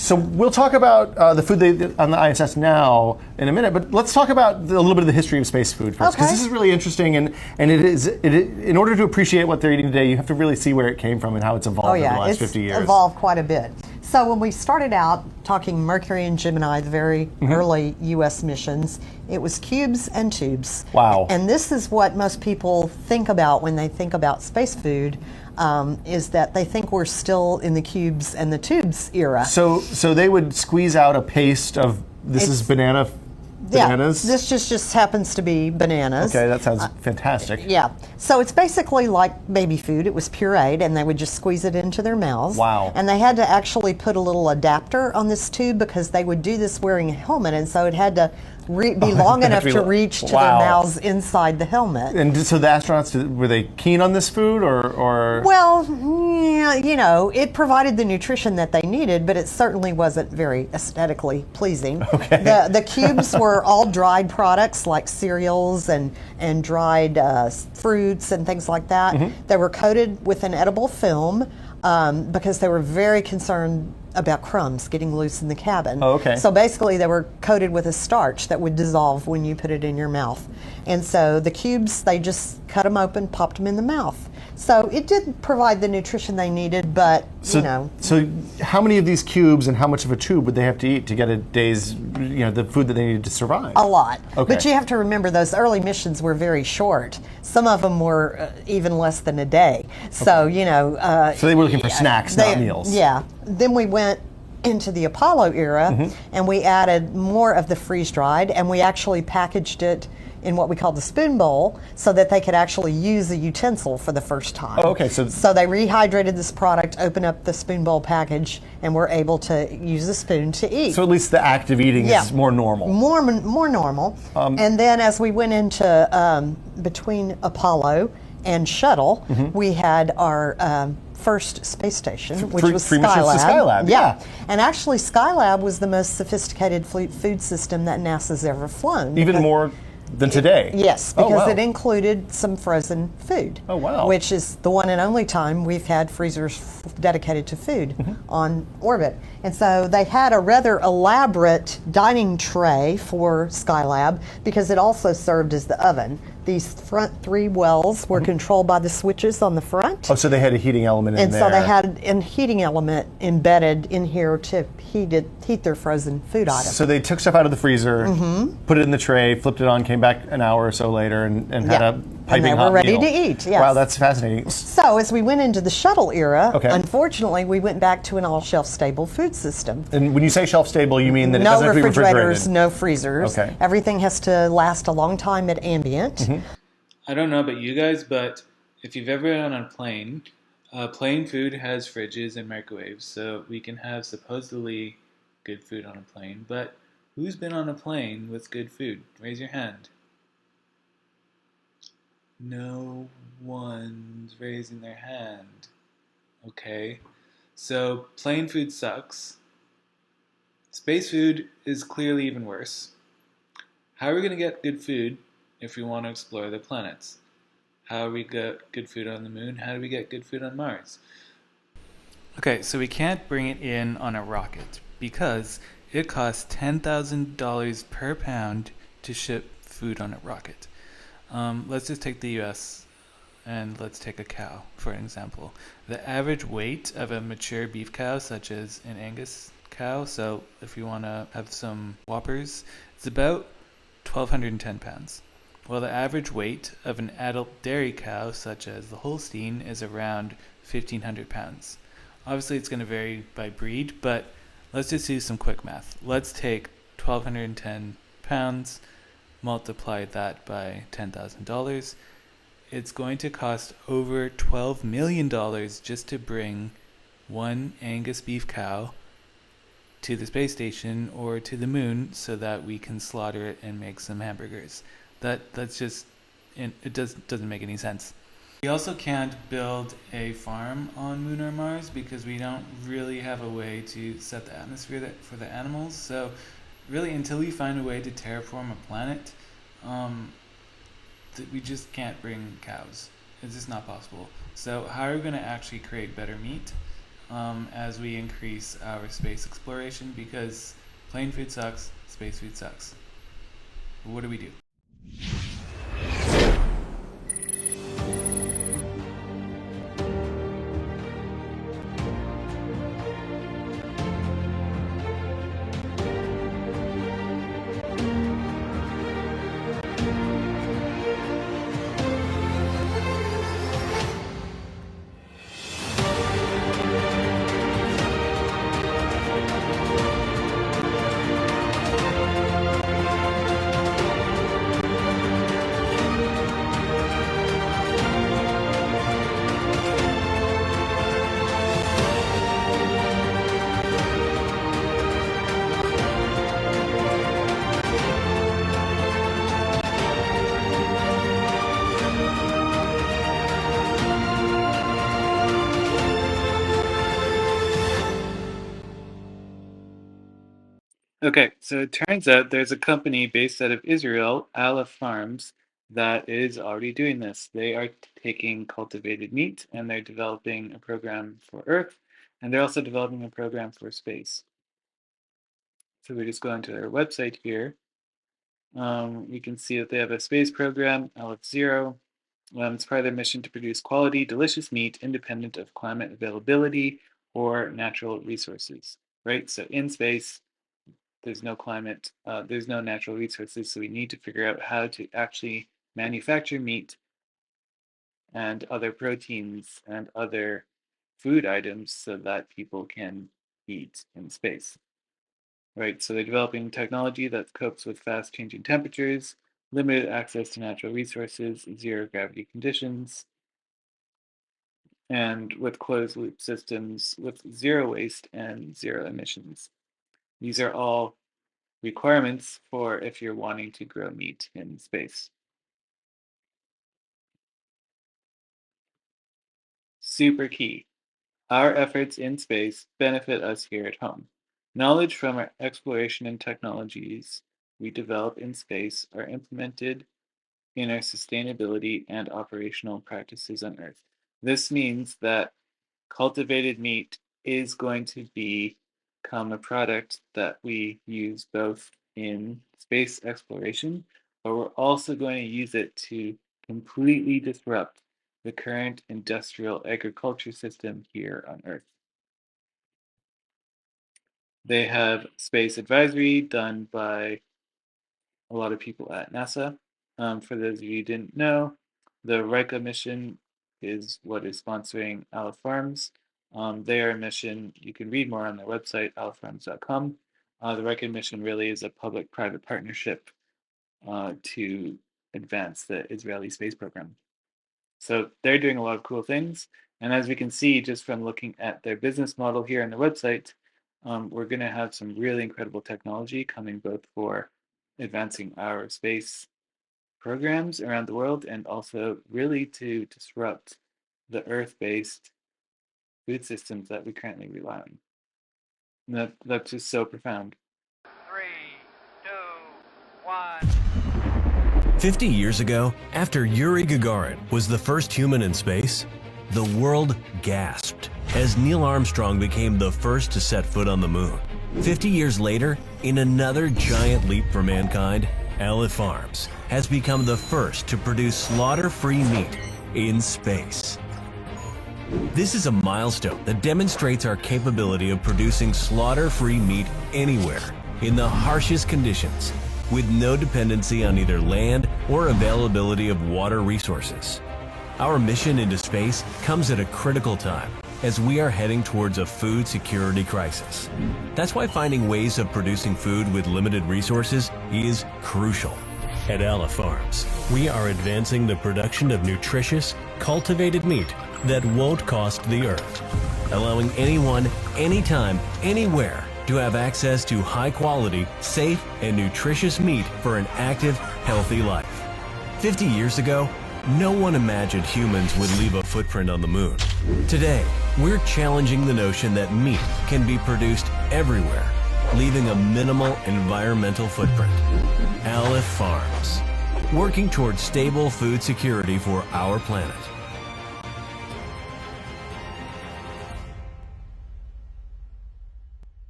So we'll talk about the food on the ISS now in a minute, but let's talk about a little bit of the history of space food first, because this is really interesting, and in order to appreciate what they're eating today, you have to really see where it came from and how it's evolved over the last 50 years. It's evolved quite a bit. So when we started out talking Mercury and Gemini, the very early U.S. missions, it was cubes and tubes. Wow. And this is what most people think about when they think about space food, is that they think we're still in the cubes and the tubes era. So they would squeeze out a paste of, this is bananas? Yeah, this just happens to be bananas. Okay, that sounds fantastic. Yeah, so it's basically like baby food. It was pureed, and they would just squeeze it into their mouths. Wow. And they had to actually put a little adapter on this tube because they would do this wearing a helmet, and so it had to be long enough to reach to their mouths inside the helmet. And so the astronauts, were they keen on this food, or? Well, yeah, it provided the nutrition that they needed, but it certainly wasn't very aesthetically pleasing. Okay. The cubes were all dried products like cereals and dried fruits and things like that. They were coated with an edible film because they were very concerned about crumbs getting loose in the cabin. Oh, okay. So basically they were coated with a starch that would dissolve when you put it in your mouth. And so the cubes, they just cut them open, popped them in the mouth. So it did provide the nutrition they needed, but So how many of these cubes and how much of a tube would they have to eat to get a day's, the food that they needed to survive? A lot. Okay. But you have to remember those early missions were very short. Some of them were even less than a day. So, so they were looking for snacks, not meals. Yeah. Then we went into the Apollo era, and we added more of the freeze-dried, and we actually packaged it in what we call the spoon bowl so that they could actually use a utensil for the first time. Oh, okay. So they rehydrated this product, opened up the spoon bowl package, and were able to use the spoon to eat. So at least the act of eating is more normal. More normal. And then as we went into between Apollo and Shuttle, we had our first space station, which was Skylab. Skylab. Yeah. And actually Skylab was the most sophisticated food system that NASA's ever flown. Even more than today? Yes, because it included some frozen food. Oh, wow. Which is the one and only time we've had freezers dedicated to food on orbit. And so they had a rather elaborate dining tray for Skylab because it also served as the oven. These front three wells were controlled by the switches on the front. Oh, so they had a heating element in there. And so they had a heating element embedded in here to heat their frozen food items. So they took stuff out of the freezer, put it in the tray, flipped it on, came back an hour or so later, and had a piping hot meal. And they were ready to eat, yes. Wow, that's fascinating. So as we went into the shuttle era, unfortunately, we went back to an all-shelf stable food system. And when you say shelf stable, you mean that it doesn't have to be refrigerated? No refrigerators, no freezers. Okay. Everything has to last a long time at ambient. I don't know about you guys, but if you've ever been on a plane, plane food has fridges and microwaves, so we can have supposedly good food on a plane. But who's been on a plane with good food? Raise your hand. No one's raising their hand. Okay, so plane food sucks. Space food is clearly even worse. How are we going to get good food if we want to explore the planets? How do we get good food on the moon? How do we get good food on Mars? Okay, so we can't bring it in on a rocket because it costs $10,000 per pound to ship food on a rocket. Let's just take the US and let's take a cow, for an example. The average weight of a mature beef cow, such as an Angus cow, so if you want to have some whoppers, it's about 1,210 pounds. Well, the average weight of an adult dairy cow, such as the Holstein, is around 1,500 pounds. Obviously, it's going to vary by breed, but let's just do some quick math. Let's take 1,210 pounds, multiply that by $10,000. It's going to cost over $12 million just to bring one Angus beef cow to the space station or to the moon so that we can slaughter it and make some hamburgers. That's just, it doesn't make any sense. We also can't build a farm on Moon or Mars because we don't really have a way to set the atmosphere for the animals. So really, until we find a way to terraform a planet, we just can't bring cows. It's just not possible. So how are we going to actually create better meat? as we increase our space exploration, because plain food sucks, space food sucks. What do we do? Okay, so it turns out there's a company based out of Israel, Aleph Farms, that is already doing this. They are taking cultivated meat and they're developing a program for Earth, and they're also developing a program for space. So we just go onto their website here. You can see that they have a space program, Aleph Zero. It's part of their mission to produce quality, delicious meat independent of climate availability or natural resources, right? So in space, there's no climate, there's no natural resources, so we need to figure out how to actually manufacture meat and other proteins and other food items so that people can eat in space. Right, so they're developing technology that copes with fast changing temperatures, limited access to natural resources, zero gravity conditions, and with closed loop systems with zero waste and zero emissions. These are all requirements for if you're wanting to grow meat in space. Super key. Our efforts in space benefit us here at home. Knowledge from our exploration and technologies we develop in space are implemented in our sustainability and operational practices on Earth. This means that cultivated meat is going to become a product that we use both in space exploration, but we're also going to use it to completely disrupt the current industrial agriculture system here on Earth. They have space advisory done by a lot of people at NASA. For those of you who didn't know, the Rika mission is what is sponsoring Aleph Farms. Their mission, you can read more on their website, alephfarms.com. The Rika mission really is a public-private partnership to advance the Israeli space program. So they're doing a lot of cool things. And as we can see, just from looking at their business model here on the website, we're going to have some really incredible technology coming both for advancing our space programs around the world and also really to disrupt the Earth-based food systems that we currently rely on. And that's just so profound. 3, 2, 1. 50 years ago, after Yuri Gagarin was the first human in space, the world gasped as Neil Armstrong became the first to set foot on the moon. 50 years later, in another giant leap for mankind, Aleph Farms has become the first to produce slaughter-free meat in space. This is a milestone that demonstrates our capability of producing slaughter-free meat anywhere, in the harshest conditions, with no dependency on either land or availability of water resources. Our mission into space comes at a critical time as we are heading towards a food security crisis. That's why finding ways of producing food with limited resources is crucial. At Aleph Farms, we are advancing the production of nutritious, cultivated meat that won't cost the earth, allowing anyone, anytime, anywhere to have access to high-quality, safe, and nutritious meat for an active, healthy life. 50 years ago, no one imagined humans would leave a footprint on the moon. Today, we're challenging the notion that meat can be produced everywhere, leaving a minimal environmental footprint. Aleph Farms, working towards stable food security for our planet.